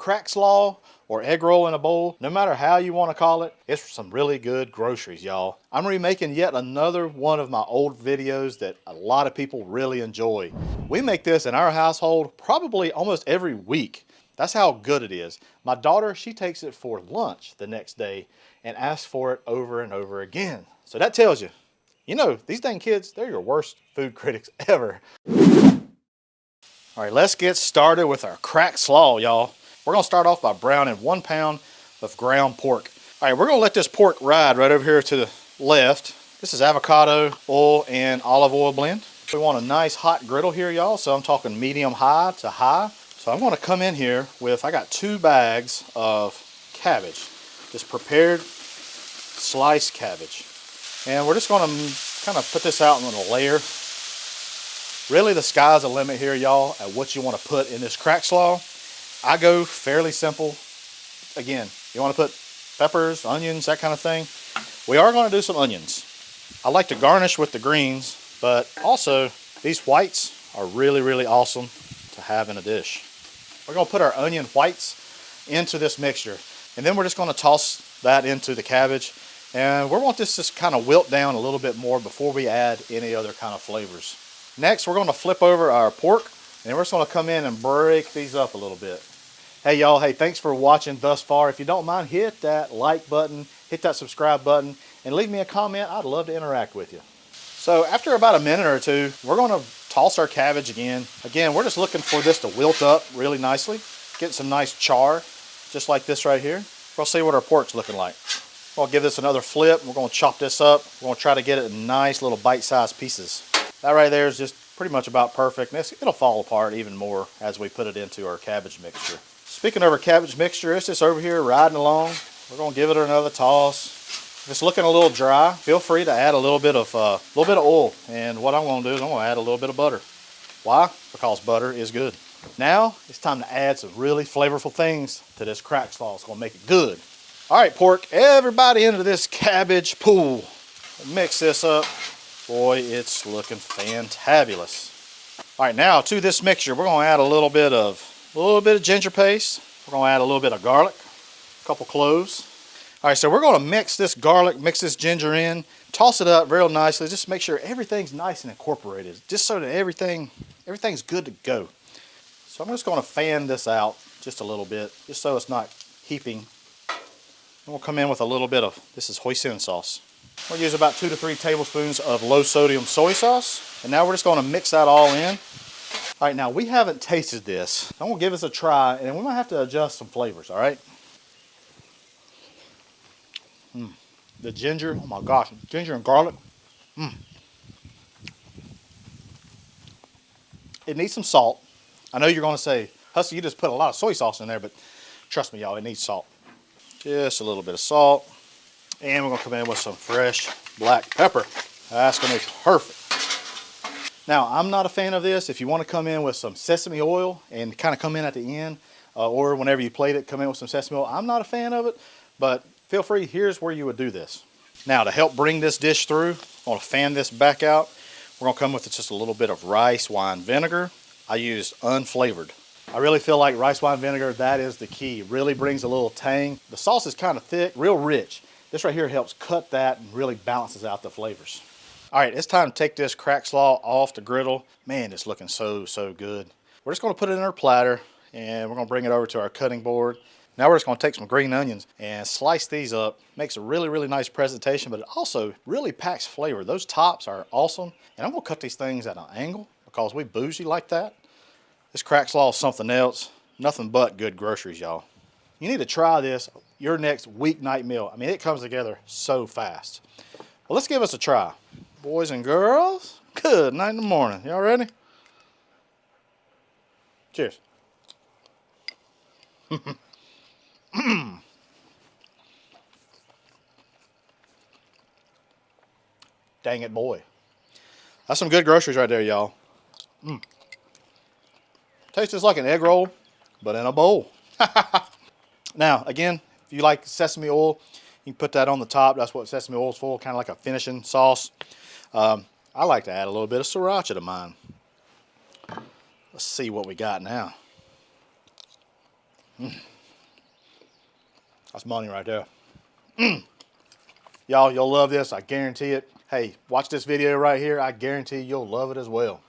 crack slaw or egg roll in a bowl, no matter how you want to call it, it's some really good groceries, y'all. I'm remaking yet another one of my old videos that a lot of people really enjoy. We make this in our household probably almost every week. That's how good it is. My daughter, she takes it for lunch the next day and asks for it over and over again. So that tells you, you know, these dang kids, they're your worst food critics ever. All right, let's get started with our crack slaw, y'all. We're gonna start off by browning 1 pound of ground pork. All right, we're gonna let this pork ride right over here to the left. This is avocado oil and olive oil blend. We want a nice hot griddle here, y'all, so I'm talking medium high to high. So I'm gonna come in here with, I got 2 bags of cabbage, just prepared sliced cabbage. And we're just gonna kind of put this out in a layer. Really, the sky's the limit here, y'all, at what you want to put in this crack slaw. I go fairly simple. Again, you want to put peppers, onions, that kind of thing. We are going to do some onions. I like to garnish with the greens, but also these whites are really, really awesome to have in a dish. We're going to put our onion whites into this mixture, and then we're just going to toss that into the cabbage. And we want this to kind of wilt down a little bit more before we add any other kind of flavors. Next, we're going to flip over our pork, and we're just going to come in and break these up a little bit. Hey y'all, hey, thanks for watching thus far. If you don't mind, hit that like button, hit that subscribe button, and leave me a comment. I'd love to interact with you. So after about a minute or two, we're going to toss our cabbage again. Again, we're just looking for this to wilt up really nicely. Get some nice char, just like this right here. We'll see what our pork's looking like. We'll give this another flip. We're going to chop this up. We're going to try to get it in nice little bite-sized pieces. That right there is just pretty much about perfect. It'll fall apart even more as we put it into our cabbage mixture. Speaking of our cabbage mixture, it's just over here riding along. We're going to give it another toss. If it's looking a little dry, feel free to add a little bit of oil. And what I'm going to do is I'm going to add a little bit of butter. Why? Because butter is good. Now it's time to add some really flavorful things to this crack slaw. It's going to make it good. All right, pork, everybody into this cabbage pool. Mix this up. Boy, it's looking fantabulous. All right, now to this mixture, we're going to add a little bit of ginger paste. We're going to add a little bit of garlic, a couple cloves. All right, so we're going to mix this garlic, mix this ginger in, toss it up real nicely. Just make sure everything's nice and incorporated, just so that everything's good to go. So I'm just going to fan this out just a little bit, just so it's not heaping. And we'll come in with a little bit of, this is hoisin sauce. We'll use about 2 to 3 tablespoons of low sodium soy sauce. And now we're just going to mix that all in. All right, now we haven't tasted this. I'm going to give this a try, and we might have to adjust some flavors, all right? The ginger, oh my gosh, ginger and garlic. It needs some salt. I know you're going to say, Husky, you just put a lot of soy sauce in there, but trust me, y'all, it needs salt. Just a little bit of salt. And we're going to come in with some fresh black pepper. That's going to be perfect. Now, I'm not a fan of this. If you want to come in with some sesame oil and kind of come in at the end, or whenever you plate it, come in with some sesame oil. I'm not a fan of it, but feel free. Here's where you would do this. Now, to help bring this dish through, I'm going to fan this back out. We're going to come with just a little bit of rice wine vinegar. I used unflavored. I really feel like rice wine vinegar, that is the key. It really brings a little tang. The sauce is kind of thick, real rich. This right here helps cut that and really balances out the flavors. All right, it's time to take this crack slaw off the griddle. Man, it's looking so good. We're just going to put it in our platter, and we're going to bring it over to our cutting board. Now we're just going to take some green onions and slice these up. Makes a really nice presentation, but it also really packs flavor. Those tops are awesome. And I'm going to cut these things at an angle because we bougie like that. This crack slaw is something else. Nothing but good groceries, y'all. You need to try this your next weeknight meal. I mean, it comes together so fast. Well, let's give us a try. Boys and girls, good night in the morning. Y'all ready? Cheers. Dang it, boy. That's some good groceries right there, y'all. Tastes just like an egg roll, but in a bowl. Now, again, if you like sesame oil, you can put that on the top. That's what sesame oil is for, kind of like a finishing sauce. I like to add a little bit of sriracha to mine. Let's see what we got now. That's money right there. Y'all, you'll love this. I guarantee it. Hey, watch this video right here. I guarantee you'll love it as well.